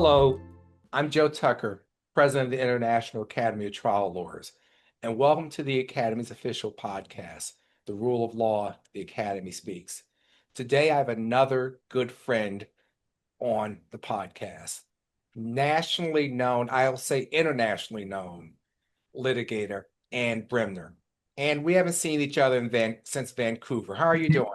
Hello, I'm Joe Tucker, President of the International Academy of Trial Lawyers, and welcome to the Academy's official podcast, The Rule of Law, the Academy Speaks. Today, I have another good friend on the podcast, nationally known, I'll say internationally known, litigator, Ann Bremner. And we haven't seen each other since Vancouver. How are you doing?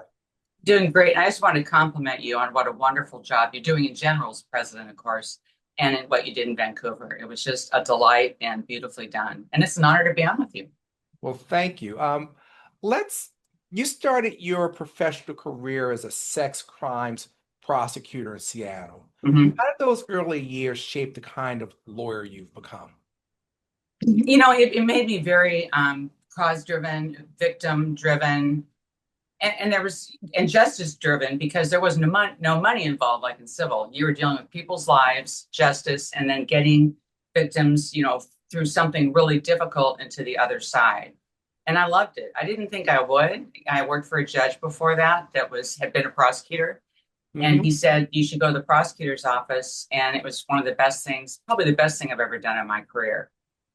Doing great. I just want to compliment you on what a wonderful job you're doing in general as president, of course, and in what you did in Vancouver. It was just a delight and beautifully done. And it's an honor to be on with you. Well, thank you. Let's You started your professional career as a sex crimes prosecutor in Seattle. Mhm. How did those early years shape the kind of lawyer you've become? It made me very cause driven, victim driven, and there was and justice driven because there was no money involved like in civil. You were dealing with people's lives, justice, and then getting victims, through something really difficult into the other side. And I loved it. I didn't think I would. I worked for a judge before that had been a prosecutor. And Hmm. he said, you should go to the prosecutor's office. And it was one of the best things, probably the best thing I've ever done in my career.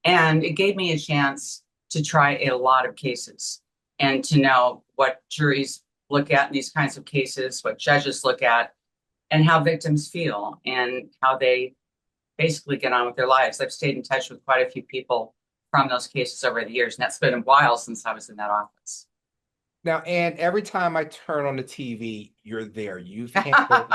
And it gave me a chance to try a lot of cases and to know what juries look at in these kinds of cases, what judges look at, and how victims feel and how they basically get on with their lives. I've stayed in touch with quite a few people from those cases over the years, and that's been a while since I was in that office. Now, Ann, every time I turn on the TV, you're there. You've handled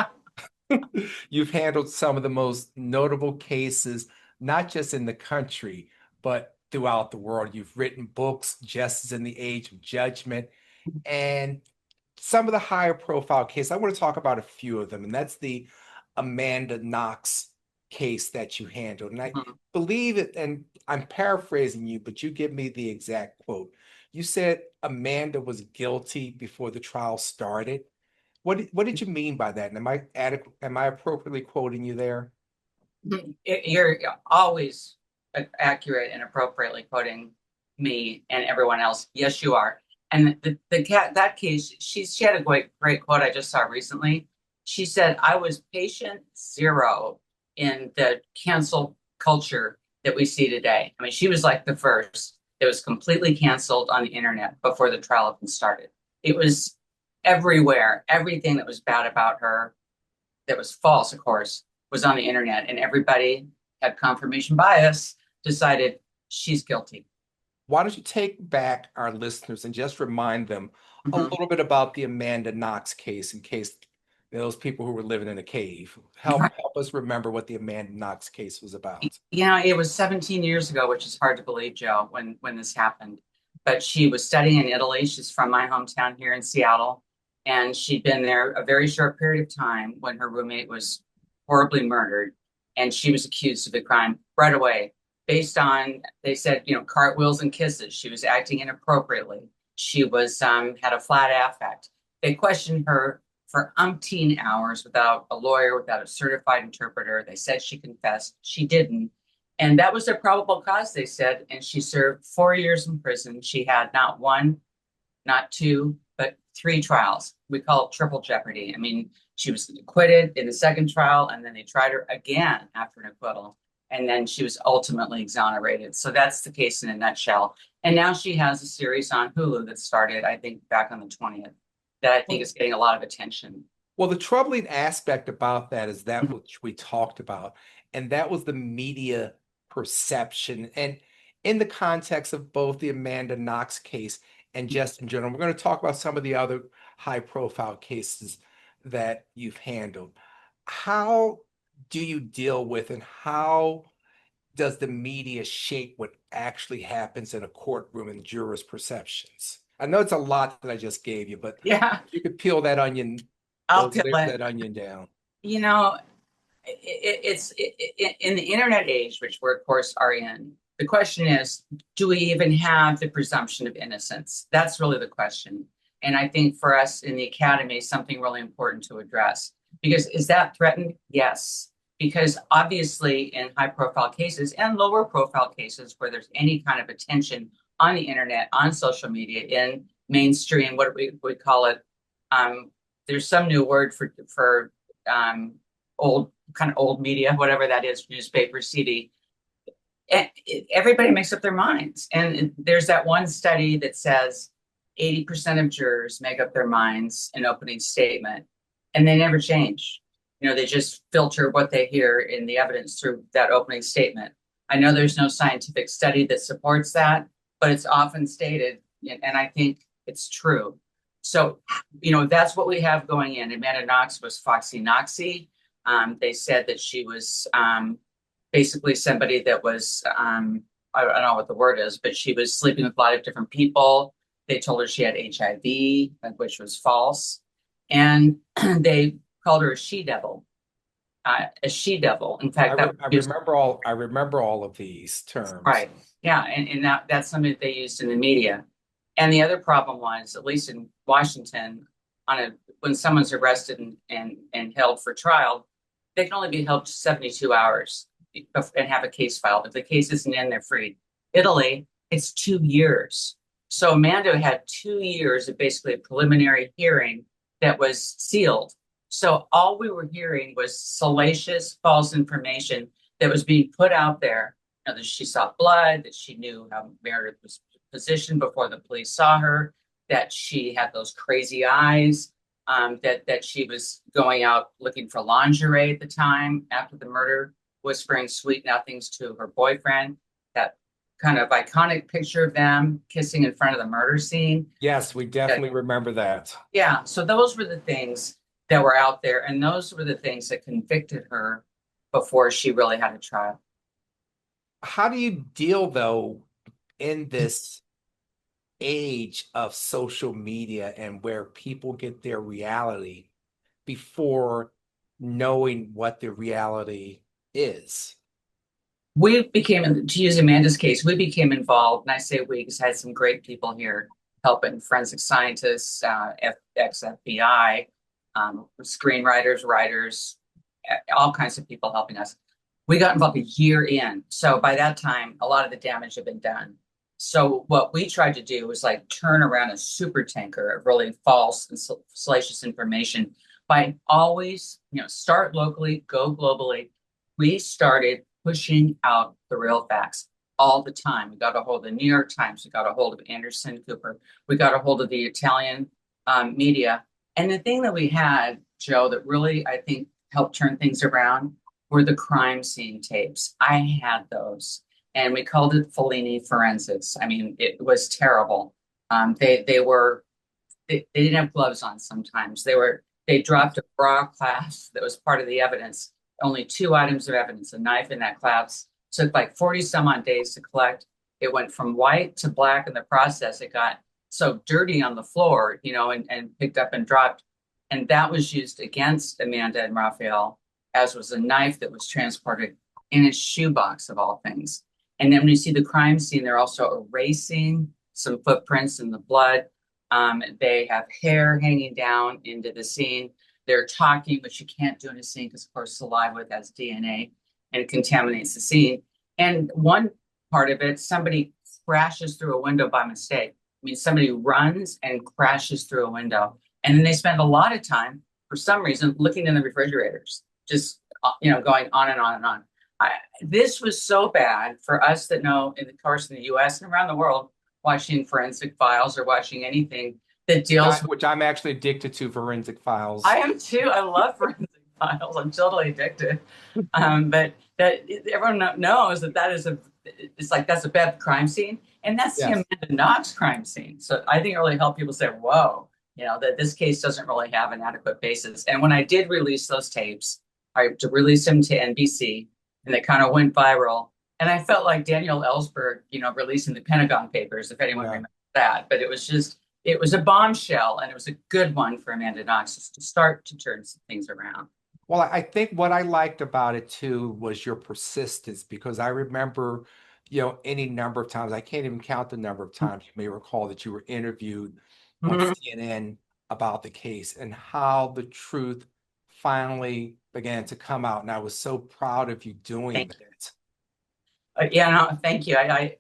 some of the most notable cases, not just in the country, but throughout the world. You've written books, Justice in the Age of Judgment, and some of the higher profile cases. I want to talk about a few of them, and that's the Amanda Knox case that you handled. And I Mhm. believe it, and I'm paraphrasing you, but you give me the exact quote. You said Amanda was guilty before the trial started. What did you mean by that? And am I appropriately quoting you there? You're always accurate and appropriately quoting me and everyone else. Yes, you are. And the cat that case, she had a great quote I just saw recently. She said, "I was patient zero in the cancel culture that we see today." I mean, she was like the first that was completely canceled on the internet before the trial even started. It was everywhere. Everything that was bad about her, that was false, of course, was on the internet, and everybody had confirmation bias, decided she's guilty. Why don't you take back our listeners and just remind them a Mhm. little bit about the Amanda Knox case in case those people who were living in a cave. Help us remember what the Amanda Knox case was about. It was 17 years ago, which is hard to believe, Joe, when this happened. But she was studying in Italy. She's from my hometown here in Seattle. And she'd been there a very short period of time when her roommate was horribly murdered. And she was accused of the crime right away, based on, they said, cartwheels and kisses. She was acting inappropriately. She was had a flat affect. They questioned her for umpteen hours without a lawyer, without a certified interpreter. They said she confessed. She didn't. And that was their probable cause, they said. And she served 4 years in prison. She had not one, not two, but three trials. We call it triple jeopardy. I mean, she was acquitted in the second trial, and then they tried her again after an acquittal. And then she was ultimately exonerated. So that's the case in a nutshell. And now she has a series on Hulu that started, I think, back on the 20th, that I think Well, is getting a lot of attention. well, the troubling aspect about that is that which we talked about, and that was the media perception. And in the context of both the Amanda Knox case and just in general, we're going to talk about some of the other high profile cases that you've handled. How do you deal with and how does the media shape what actually happens in a courtroom and jurors' perceptions? I know it's a lot that I just gave you, but Yeah, you could peel that onion, I'll those peel layers of it. that onion down. You know, in the internet age, which we of course are in. The question is, do we even have the presumption of innocence? That's really the question. And I think for us in the academy, something really important to address. Because is that threatened? Yes. Because obviously, in high profile cases and lower profile cases where there's any kind of attention on the internet, on social media, in mainstream, what we call it, um, there's some new word for um, old media, whatever that is, newspaper, CD. And everybody makes up their minds. And there's that one study that says 80% of jurors make up their minds in opening statement, and they never change. They just filter what they hear in the evidence through that opening statement. I know there's no scientific study that supports that, but it's often stated, and I think it's true. So, that's what we have going in. Amanda Knox was Foxy Noxy. They said that she was basically somebody that was, I don't know what the word is, but she was sleeping with a lot of different people. They told her she had HIV, which was false. And they called her a she-devil. A she-devil. In fact, that was I remember all of these terms. right. Yeah, and that's something that they used in the media. And the other problem was, at least in Washington, when someone's arrested and held for trial, they can only be held 72 hours and have a case filed. If the case isn't in, they're free. Italy, it's 2 years. So Amanda had 2 years of basically a preliminary hearing that was sealed. So all we were hearing was salacious, false information that was being put out there. That she saw blood, that she knew how Meredith was positioned before the police saw her, that she had those crazy eyes, that she was going out looking for lingerie at the time after the murder, whispering sweet nothings to her boyfriend. That kind of iconic picture of them kissing in front of the murder scene. Yes, we definitely remember that. Yeah, so those were the things that were out there, and those were the things that convicted her before she really had a trial. How do you deal, though, in this age of social media and where people get their reality before knowing what the reality is? We became, to use Amanda's case, we became involved, and I say we because I had some great people here helping, forensic scientists, ex-FBI, screenwriters, writers, all kinds of people helping us. We got involved a year in. So by that time, a lot of the damage had been done. So what we tried to do was like turn around a super tanker of really false and salacious information by always, start locally, go globally. We started pushing out the real facts all the time. We got a hold of the New York Times. We got a hold of Anderson Cooper. We got a hold of the Italian media. And the thing that we had, Joe, that really, I think, helped turn things around were the crime scene tapes. I had those, and we called it Fellini forensics. I mean, it was terrible. They didn't have gloves on sometimes. They dropped a bra clasp that was part of the evidence. Only two items of evidence, a knife in that clasp. Took like 40 some odd days to collect. It went from white to black in the process. It got so dirty on the floor, and picked up and dropped. And that was used against Amanda and Raphael, as was a knife that was transported in a shoebox of all things. And then when you see the crime scene, they're also erasing some footprints in the blood. They have hair hanging down into the scene. They're talking, which you can't do in a scene because, of course, saliva has DNA and it contaminates the scene. And one part of it, somebody crashes through a window by mistake. I mean, somebody runs and crashes through a window. And then they spend a lot of time, for some reason, looking in the refrigerators, just, going on and on and on. This was so bad for us that know, in the course in the US and around the world, watching forensic files or watching anything that deals with. Which I'm actually addicted to forensic files. I am too. I love forensic files. I'm totally addicted. But that everyone knows that is it's like that's a bad crime scene, and that's the Yes. Amanda Knox crime scene. So I think it really helped people say, "Whoa, that this case doesn't really have an adequate basis." And when I did release those tapes, I to release them to NBC, and they kind of went viral. And I felt like Daniel Ellsberg, releasing the Pentagon Papers, if anyone Yeah. remembers that. But it was a bombshell, and it was a good one for Amanda Knox to start to turn some things around. Well, I think what I liked about it too was your persistence because I remember, any number of times, I can't even count the number of times you may recall that you were interviewed on Mhm. CNN about the case and how the truth finally began to come out. And I was so proud of you doing Thank that. you. Yeah, no, thank you. I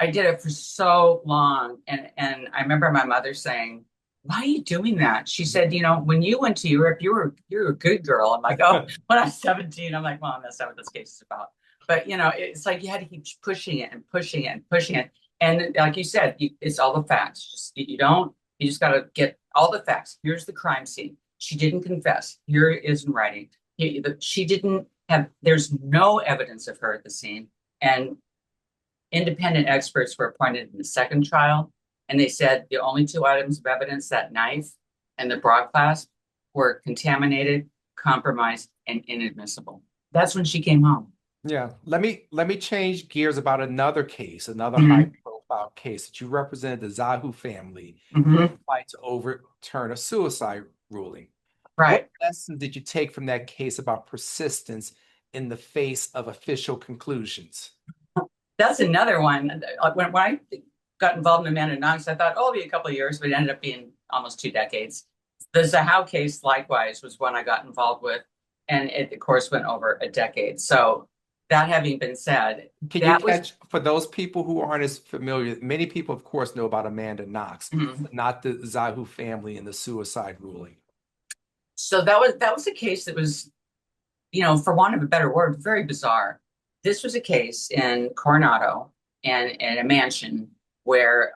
did it for so long, and I remember my mother saying, why are you doing that? She said, when you went to Europe, you're a good girl. I'm like, oh, when I was 17, I'm like, Mom, that's not what this case is about. But it's like you had to keep pushing it and pushing it and pushing it. And like you said, it's all the facts. You just got to get all the facts. Here's the crime scene. She didn't confess. Here it is in writing. She didn't have, there's no evidence of her at the scene. And independent experts were appointed in the second trial, and they said the only two items of evidence, that knife and the bra clasp, were contaminated, compromised, and inadmissible. That's when she came home. Yeah, let me change gears about another case, another high Mhm. profile case that you represented the Zahu family Mhm. fight to overturn a suicide ruling. What Right. lesson did you take from that case about persistence in the face of official conclusions? That's another one. When I got involved in Amanda Knox, I thought, oh, it'll be a couple of years, but it ended up being almost 2 decades. The Zahau case, likewise, was one I got involved with, and it, of course, went over a decade. So, that having been said, Can you that was catch, for those people who aren't as familiar, many people, of course, know about Amanda Knox, mhm. but not the Zahu family and the suicide ruling. So that was a case that was, for want of a better word, very bizarre. This was a case in Coronado and in a mansion where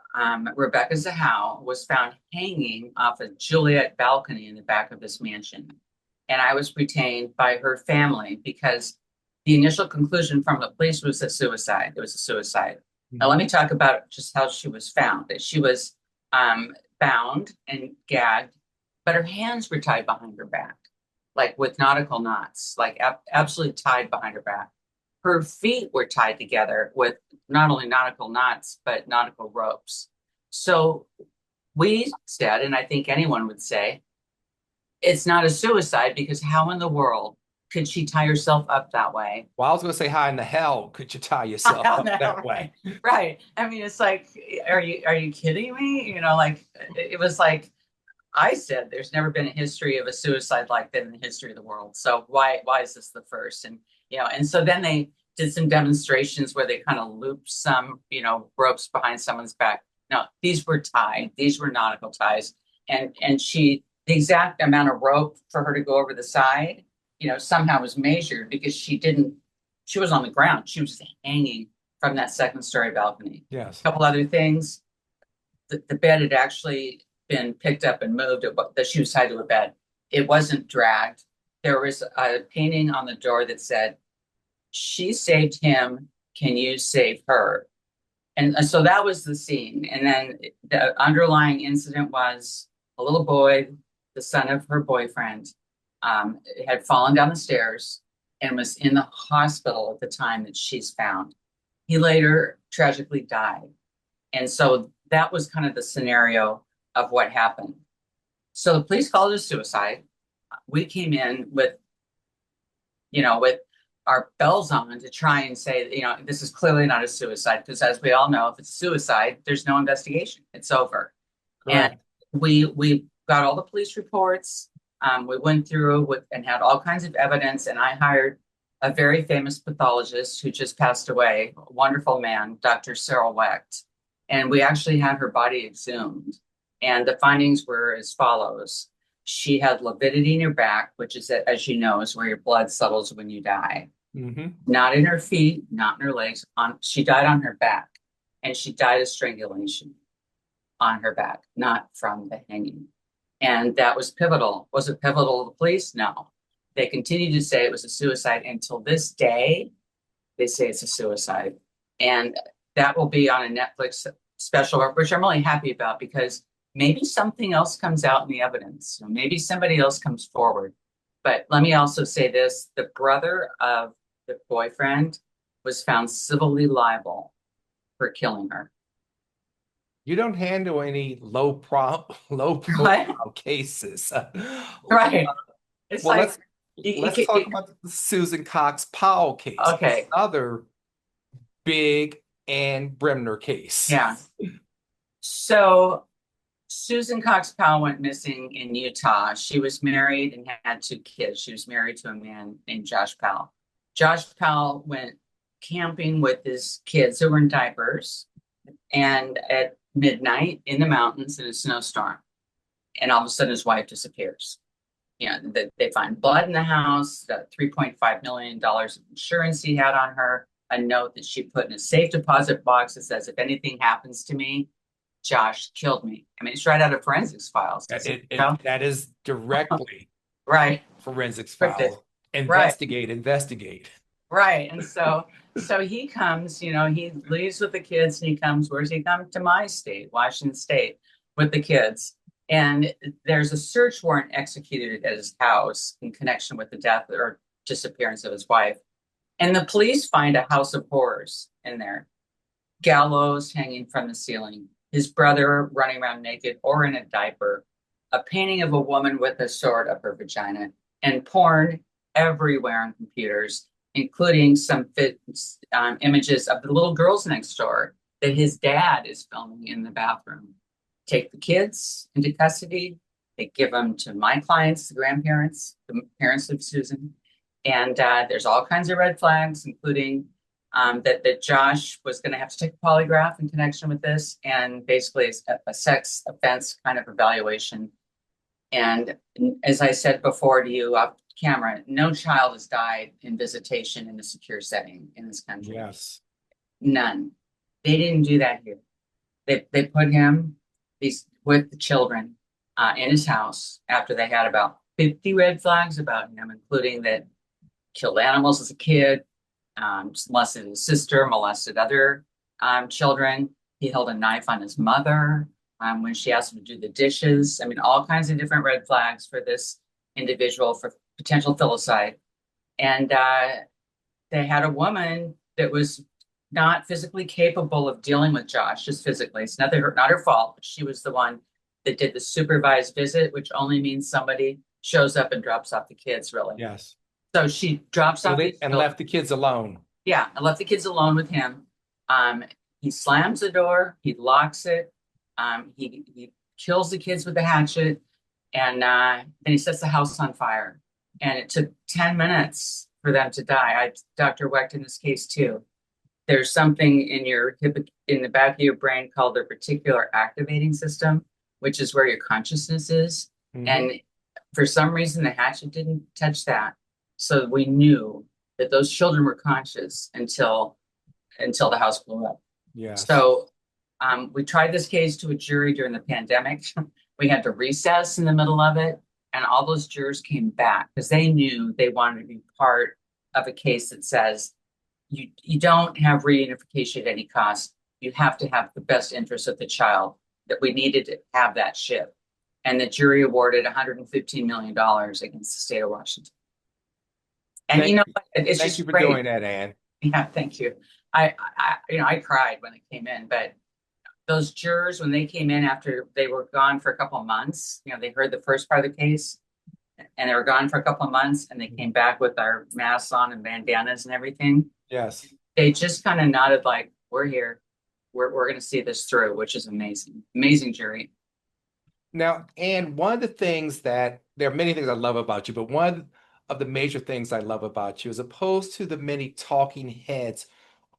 Rebecca Zahau was found hanging off a Juliet balcony in the back of this mansion. And I was retained by her family because the initial conclusion from the police was a suicide. It was a suicide. Now, let Mhm. me talk about just how she was found. That she was bound and gagged, but her hands were tied behind her back, like with nautical knots, like absolutely tied behind her back. Her feet were tied together with not only nautical knots, but nautical ropes. So we said, and I think anyone would say, it's not a suicide because how in the world could she tie herself up that way? Well, I was going to say, how in the hell could you tie yourself I up that know, way? right? Right. I mean, it's like, are you kidding me? Like it was like I said, there's never been a history of a suicide like that in the history of the world. So why is this the first? And and so then they did some demonstrations where they kind of looped some ropes behind someone's back. No, these were tied. These were nautical ties, and the exact amount of rope for her to go over the side, somehow was measured because she didn't. She was on the ground. She was hanging from that second story balcony. Yes. A couple other things, the bed had actually been picked up and moved. That she was tied to a bed. It wasn't dragged. There was a painting on the door that said, "She saved him. Can you save her?" And so that was the scene. And then the underlying incident was a little boy, the son of her boyfriend, had fallen down the stairs and was in the hospital at the time that she's found. He later tragically died. And so that was kind of the scenario of what happened. So the police called it a suicide. We came in with our bells on to try and say, this is clearly not a suicide, because as we all know, if it's a suicide, there's no investigation. It's over. And Correct. we got all the police reports. We went through with and had all kinds of evidence, and I hired a very famous pathologist who just passed away, a wonderful man, Dr. Cyril Wecht. And we actually had her body exhumed. And the findings were as follows. She had lividity in her back, which is, as you know, is where your blood settles when you die. Hmm. Not in her feet, not in her legs. She died on her back, and she died of strangulation on her back, not from the hanging. And that was pivotal. Was it pivotal to the police? No. They continued to say it was a suicide until this day. They say it's a suicide. And that will be on a Netflix special, which I'm really happy about because maybe something else comes out in the evidence. Maybe somebody else comes forward. But let me also say this, the brother of the boyfriend was found civilly liable for killing her. You don't handle any low Right? profile cases. Right. It's Well, like, let's talk about the Susan Cox Powell case, okay, another big and Bremner case. yeah. So Susan Cox Powell went missing in Utah. She was married and had 2 kids. She was married to a man named Josh Powell. Josh Powell went camping with his kids who were in diapers and at midnight in the mountains in a snowstorm. And all of a sudden his wife disappears. They find blood in the house, $3.5 million of insurance he had on her, a note that she put in a safe deposit box that says, if anything happens to me, Josh killed me. I mean, it's right out of forensics files. That is directly Right. forensics Scripted. file. Right. Investigate. Right. And so he comes, he leaves with the kids and he comes, where's he come? To my state, Washington State, with the kids. And there's a search warrant executed at his house in connection with the death or disappearance of his wife. And the police find a house of horrors in there, gallows hanging from the ceiling, his brother running around naked or in a diaper, a painting of a woman with a sword up her vagina, and porn everywhere on computers, including some images of the little girls next door that his dad is filming in the bathroom. Take the kids into custody. They give them to my clients, the grandparents, the parents of Susan. And there's all kinds of red flags, including that Josh was going to have to take a polygraph in connection with this, and basically a sex offense kind of evaluation. And as I said before to you off camera, no child has died in visitation in a secure setting in this country. Yes. None. They didn't do that here. They put him with the children in his house after they had about 50 red flags about him, including that killed animals as a kid, molested his sister, molested other children. He held a knife on his mother when she asked him to do the dishes. I mean, all kinds of different red flags for this individual for potential filicide. And they had a woman that was not physically capable of dealing with Josh, just physically. It's not her fault, but she was the one that did the supervised visit, which only means somebody shows up and drops off the kids, really. Yes. So she drops off And left the kids alone. Yeah, I left the kids alone with him. He slams the door, he locks it, he kills the kids with the hatchet, and then he sets the house on fire. And it took 10 minutes for them to die. Dr. Wecht in this case too. There's something in the back of your brain called the reticular activating system, which is where your consciousness is. Mm-hmm. And for some reason, the hatchet didn't touch that. So we knew that those children were conscious until the house blew up. Yeah. So we tried this case to a jury during the pandemic. We had to recess in the middle of it, and all those jurors came back because they knew they wanted to be part of a case that says you don't have reunification at any cost. You have to have the best interest of the child. That we needed to have that shift, and the jury awarded $115 million against the state of Washington. And it's thank just you for great. doing that, Ann. Yeah, thank you. I cried when it came in, but those jurors, when they came in after they were gone for a couple of months, they heard the first part of the case and they were gone for a couple of months and they came back with our masks on and bandanas and everything. Yes. They just kind of nodded like, we're here. We're going to see this through, which is amazing. Amazing jury. Now, Ann, one of the things there are many things I love about you, but one of the major things I love about you, as opposed to the many talking heads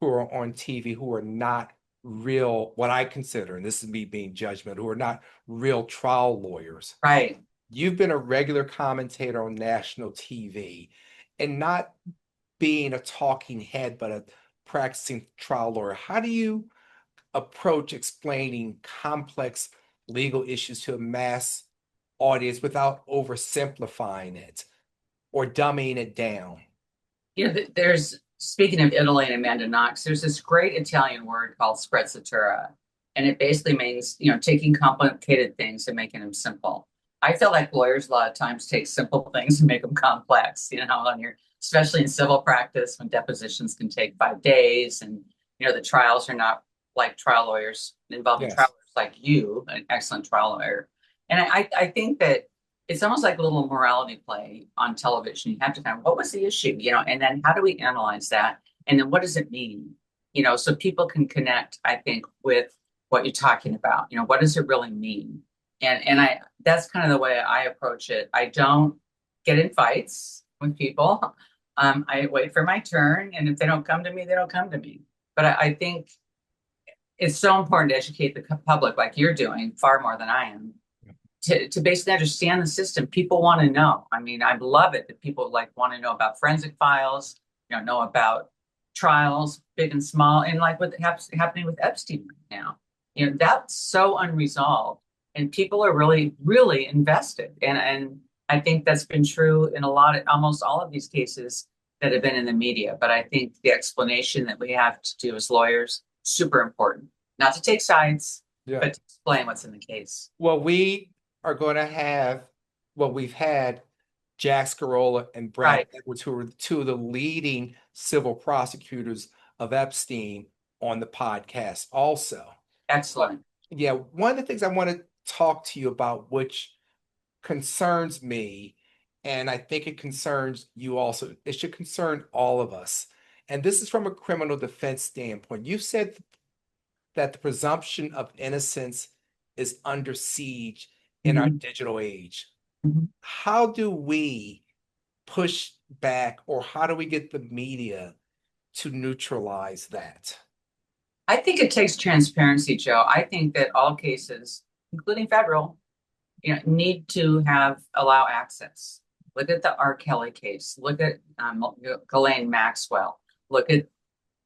who are on TV who are not real, what I consider, and this is me being judgmental, who are not real trial lawyers. Right. You've been a regular commentator on national TV and not being a talking head, but a practicing trial lawyer. How do you approach explaining complex legal issues to a mass audience without oversimplifying it or dumbing it down? There's, speaking of Italy and Amanda Knox, there's this great Italian word called sprezzatura, and it basically means, taking complicated things and making them simple. I feel like lawyers a lot of times take simple things and make them complex, especially in civil practice when depositions can take 5 days and, the trials are not like trial lawyers involving Yes. trial lawyers like you, an excellent trial lawyer. And I think that it's almost like a little morality play on television. You have to what was the issue, and then how do we analyze that? And then what does it mean? So people can connect, I think, with what you're talking about. What does it really mean? And that's kind of the way I approach it. I don't get in fights with people. I wait for my turn, and if they don't come to me, they don't come to me. But I think it's so important to educate the public like you're doing far more than I am. to basically understand the system. People want to know. I mean, I love it that people like want to know about forensic files, know about trials, big and small, and like what's happening with Epstein right now. That's so unresolved, and people are really, really invested. And I think that's been true in almost all of these cases that have been in the media. But I think the explanation that we have to do as lawyers, super important. Not to take sides, Yeah. but to explain what's in the case. Well, we are going to have, well, we've had Jack Scarola and Brad Right. Edwards, who are two of the leading civil prosecutors of Epstein, on the podcast also. But Excellent. yeah, one of the things I want to talk to you about, which concerns me, and I think it concerns you also, it should concern all of us. And this is from a criminal defense standpoint. You said that the presumption of innocence is under siege in our Mhm. digital age. Mhm. How do we push back, or how do we get the media to neutralize that? I think it takes transparency, Joe. I think that all cases, including federal, need to allow access. Look at the R. Kelly case. Look at Ghislaine Maxwell. Look at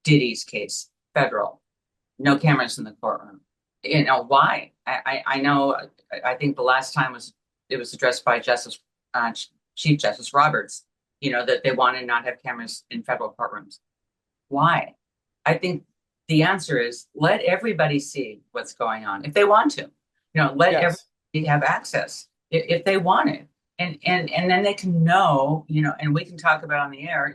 Diddy's case, federal. No cameras in the courtroom. Why? I know. I think the last time it was addressed by uh, Chief Justice Roberts. That they want to not have cameras in federal courtrooms. Why? I think the answer is let everybody see what's going on if they want to. Let Yes. everybody have access if they want it. And then they can know, and we can talk about on the air,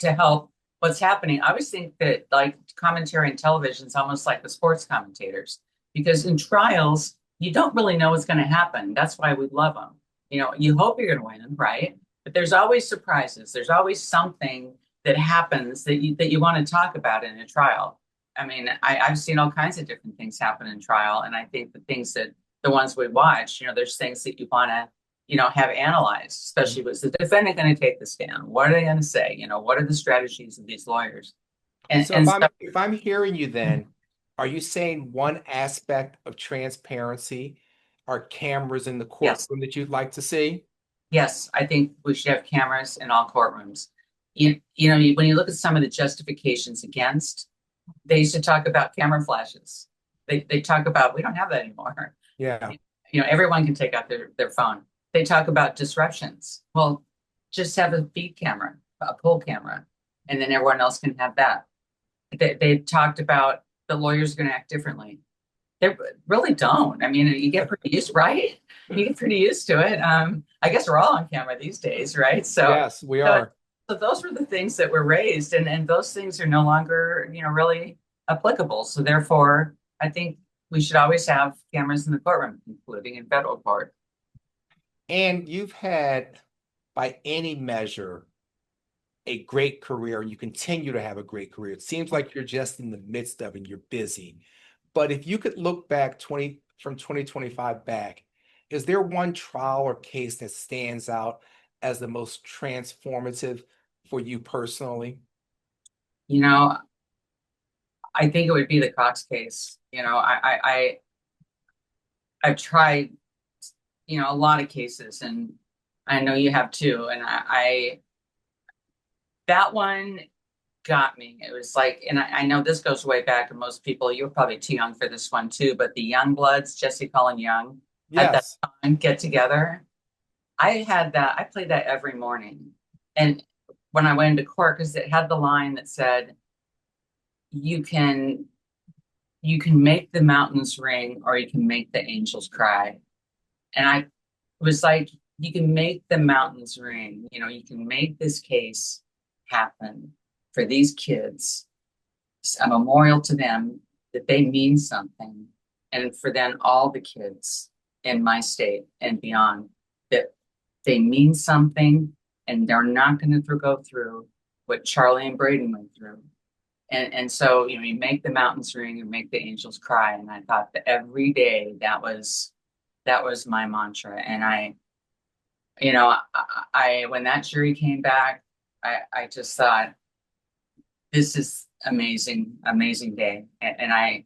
to help what's happening. I always think that like commentary on television is almost like the sports commentators, because in trials, you don't really know what's going to happen. That's why we love them. You hope you're going to win, right? But there's always surprises. There's always something that happens that you want to talk about in a trial. I mean, I've seen all kinds of different things happen in trial, and I think the ones we watch, there's things that you want to, have analyzed. Especially, was the defendant going to take the stand? What are they going to say? What are the strategies of these lawyers? And So and so, if I'm hearing you, then are you saying one aspect of transparency are cameras in the yes, courtroom that you'd like to see? yes, I think we should have cameras in all courtrooms. When you look at some of the justifications against, they used to talk about camera flashes. They talk about we don't have that anymore. Yeah. Everyone can take out their phone. They talk about disruptions. Well, just have a feed camera, a pull camera, and then everyone else can have that. They've talked about the lawyers are going to act differently. They really don't. I mean, you get pretty used, right? You get pretty used to it. I guess we're all on camera these days, right? Yes, we So, are. so those were the things that were raised, and those things are no longer, really applicable. So therefore, I think we should always have cameras in the courtroom, including in federal court. And you've had, by any measure, a great career, and you continue to have a great career. It seems like you're just in the midst of it and you're busy. But if you could look back 2025 back, is there one trial or case that stands out as the most transformative for you personally? You know, I think it would be the Cox case. I've tried, a lot of cases, and I know you have too. And that one got me. It was like, and I know this goes way back, and most people, you're probably too young for this one too, but the Young Bloods, Jesse Cullen Young, at that Yes. time, get together. I played that every morning. And when I went into court, because it had the line that said, you can you can make the mountains ring or you can make the angels cry. And I was like, you can make the mountains ring, you can make this case happen for these kids, a memorial to them that they mean something. And for then all the kids in my state and beyond, that they mean something and they're not going to go through what Charlie and Braden went through. And so, you make the mountains ring and make the angels cry. And I thought that every day that was my mantra. And when that jury came back, I just thought, this is amazing, amazing day. And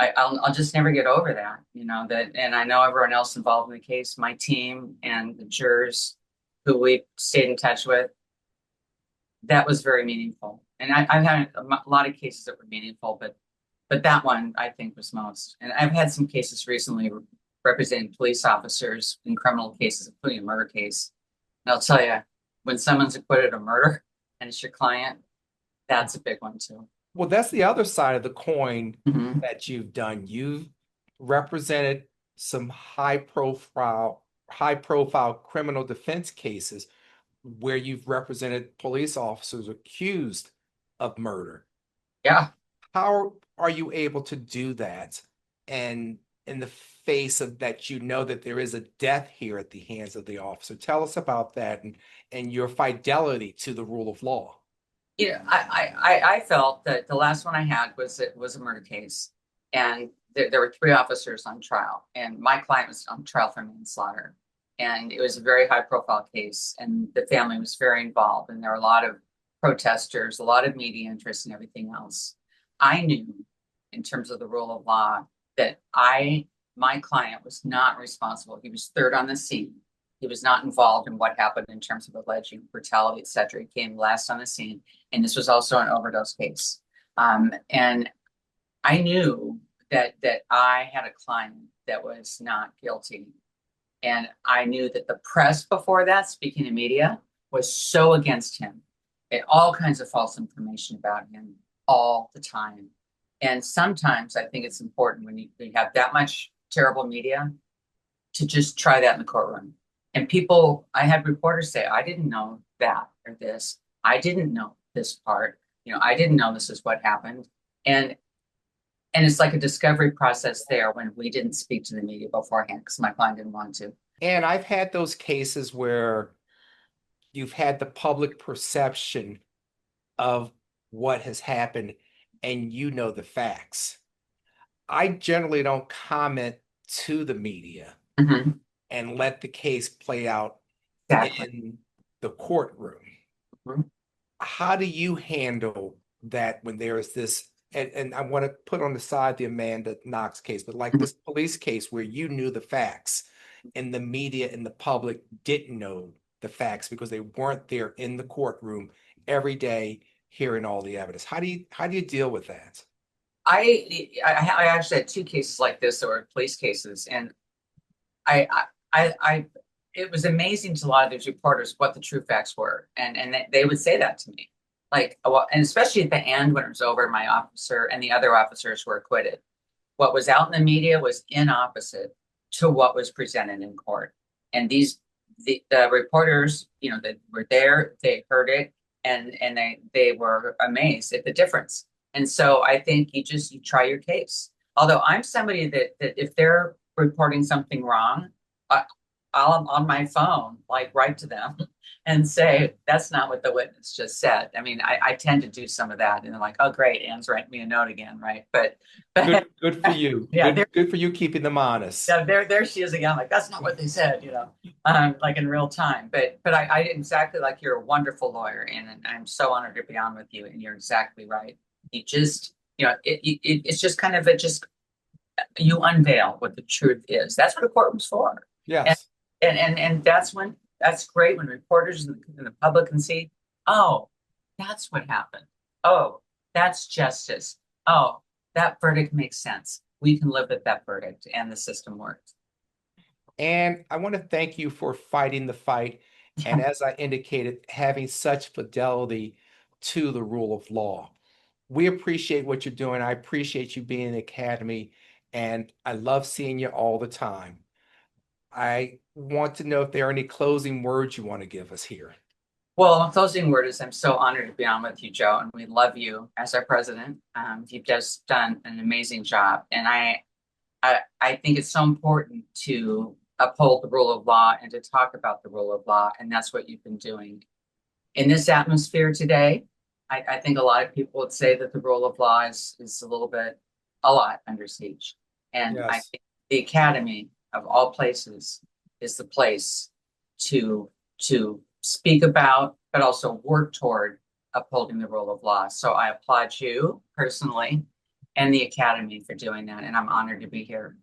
I'll just never get over that, that, and I know everyone else involved in the case, my team and the jurors who we stayed in touch with, that was very meaningful. And I've had a lot of cases that were meaningful, but that one I think was most. And I've had some cases recently representing police officers in criminal cases, including a murder case. And I'll tell you, when someone's acquitted of murder and it's your client, that's a big one too. Well, that's the other side of the coin Hmm. that you've done. You've represented some high profile criminal defense cases where you've represented police officers accused of murder. Yeah. How are you able to do that? And in the face of that, you know that there is a death here at the hands of the officer. Tell us about that and your fidelity to the rule of law. I felt that the last one I had was a murder case, and there were three officers on trial, and my client was on trial for manslaughter, and it was a very high profile case, and the family was very involved, and there were a lot of protesters, a lot of media interest, and everything else. I knew, in terms of the rule of law, that my client was not responsible. He was third on the scene. He was not involved in what happened in terms of alleged brutality, et cetera. He came last on the scene, and this was also an overdose case. And I knew that I had a client that was not guilty, and I knew that the press before that, speaking to media, was so against him, and all kinds of false information about him all the time. And sometimes I think it's important when you have that much terrible media to just try that in the courtroom. And people, I had reporters say, I didn't know that or this. I didn't know this part. I didn't know this is what happened. And and it's like a discovery process there when we didn't speak to the media beforehand because my client didn't want to. And I've had those cases where you've had the public perception of what has happened and you know the facts. I generally don't comment to the media Mhm. and let the case play out Exactly. in the courtroom. Mhm. How do you handle that when there is this? And I want to put on the side the Amanda Knox case, but like this police case where you knew the facts and the media and the public didn't know the facts because they weren't there in the courtroom every day hearing all the evidence. How do you deal with that? I actually had two cases like this that were police cases, and I, I it was amazing to a lot of these reporters what the true facts were, and they would say that to me, like, well, and especially at the end when it was over, my officer and the other officers were acquitted. What was out in the media was in opposite to what was presented in court, and the reporters, that were there, they heard it, and they were amazed at the difference. And so I think you try your case. Although I'm somebody that if they're reporting something wrong, I, I'll on my phone like write to them and say that's not what the witness just said. I mean, I tend to do some of that, and they're like, "Oh, great, Anne's writing me a note again," right? But Good for you. yeah, Good for you keeping them honest. there she is again. Like that's not what they said, like in real time. But I exactly like you're a wonderful lawyer, and I'm so honored to be on with you. And you're exactly right. You just, it's just kind of just you unveil what the truth is. That's what a courtroom's for. And Yes. and that's great when reporters and the public can see, oh, that's what happened. Oh, that's justice. Oh, that verdict makes sense. We can live with that verdict and the system works. And I want to thank you for fighting the fight. And Yeah. as I indicated, having such fidelity to the rule of law. We appreciate what you're doing. I appreciate you being in the academy, and I love seeing you all the time. I want to know if there are any closing words you want to give us here. Well, my closing word is I'm so honored to be on with you, Joe, and we love you as our president. You've just done an amazing job, and I think it's so important to uphold the rule of law and to talk about the rule of law, and that's what you've been doing. In this atmosphere today, I think a lot of people would say that the rule of law is a lot under siege. And I Yes. think the Academy of all places is the place to speak about, but also work toward upholding the rule of law. So I applaud you personally and the Academy for doing that. And I'm honored to be here.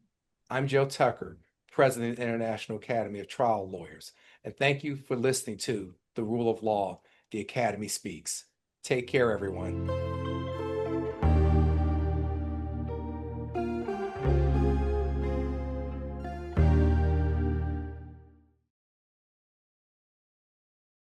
I'm Joe Tucker, President of the International Academy of Trial Lawyers, and thank you for listening to The Rule of Law, the Academy Speaks. Take care, everyone.